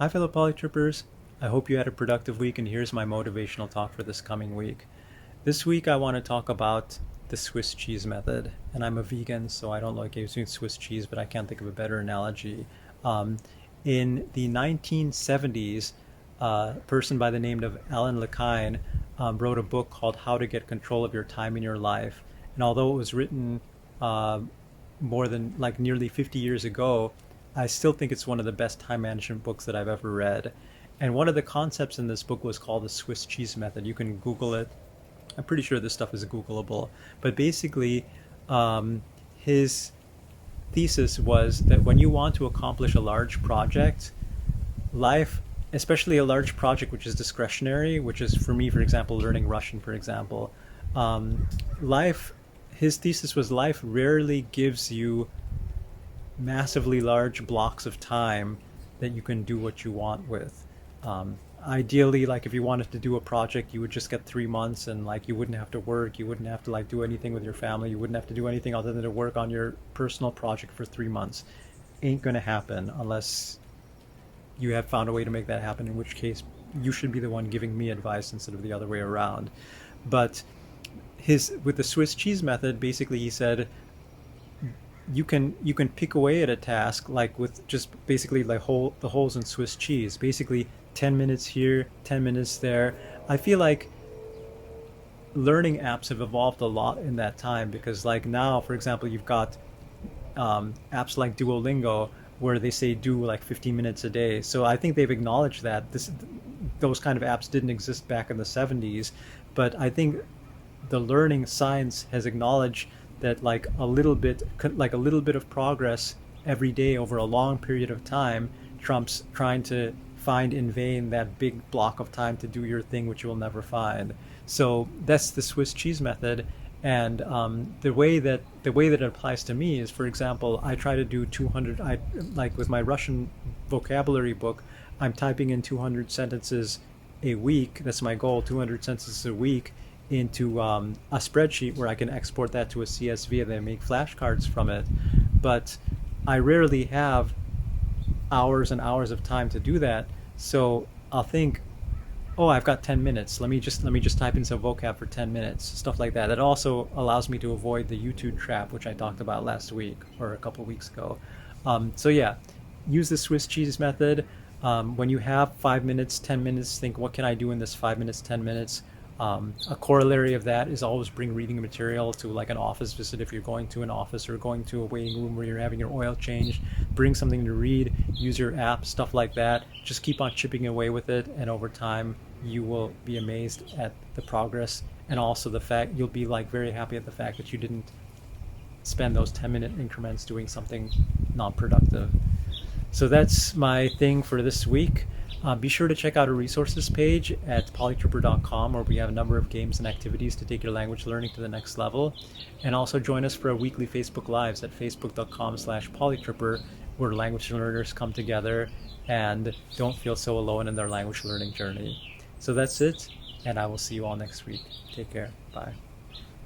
Hi, fellow Polytrippers. I hope you had a productive week, and here's my motivational talk for this coming week. This week, I want to talk about the Swiss cheese method. And I'm a vegan, so I don't like using Swiss cheese, but I can't think of a better analogy. Um, in the 1970s, a person by the name of Alan Lekine wrote a book called How to Get Control of Your Time in Your Life. And although it was written uh, more than like nearly 50 years ago, I still think it's one of the best time management books that I've ever read. And one of the concepts in this book was called the Swiss cheese method. You can Google it. I'm pretty sure this stuff is Googleable. But basically, um, his thesis was that when you want to accomplish a large project, life, especially a large project which is discretionary, which is for me, for example, learning Russian, for example, um, life, his thesis was life rarely gives you massively large blocks of time that you can do what you want with. Ideally, like if you wanted to do a project, you would just get 3 months and like you wouldn't have to work, you wouldn't have to like do anything with your family, you wouldn't have to do anything other than to work on your personal project for 3 months. Ain't gonna happen unless you have found a way to make that happen, in which case you should be the one giving me advice instead of the other way around. But his with the Swiss cheese method, basically he said you can pick away at a task like with just basically like the holes in Swiss cheese. Basically, 10 minutes here, 10 minutes there. I feel like learning apps have evolved a lot in that time because like now, for example, you've got apps like Duolingo where they say do like 15 minutes a day. So I think they've acknowledged that those kind of apps didn't exist back in the 70s, but I think the learning science has acknowledged that like a little bit of progress every day over a long period of time trumps trying to find in vain that big block of time to do your thing which you will never find. So that's the Swiss cheese method. And the way that it applies to me is, for example, I try to do 200. I like with my Russian vocabulary book, I'm typing in 200 sentences a week. That's my goal, 200 sentences a week into a spreadsheet where I can export that to a CSV and then make flashcards from it. But I rarely have hours and hours of time to do that. So I'll think, oh, I've got 10 minutes. Let me just type in some vocab for 10 minutes, stuff like that. It also allows me to avoid the YouTube trap, which I talked about last week or a couple of weeks ago. So yeah, use the Swiss cheese method. When you have 5 minutes, 10 minutes, think, what can I do in this 5 minutes, 10 minutes? A corollary of that is always bring reading material to like an office visit. If you're going to an office or going to a waiting room where you're having your oil changed, bring something to read, use your app, stuff like that. Just keep on chipping away with it, and over time you will be amazed at the progress, and also the fact you'll be like very happy at the fact that you didn't spend those 10-minute increments doing something non-productive. So that's my thing for this week. Be sure to check out our resources page at polytripper.com, where we have a number of games and activities to take your language learning to the next level. And also join us for our weekly Facebook Lives at facebook.com/polytripper, where language learners come together and don't feel so alone in their language learning journey. So that's it, and I will see you all next week. Take care. Bye.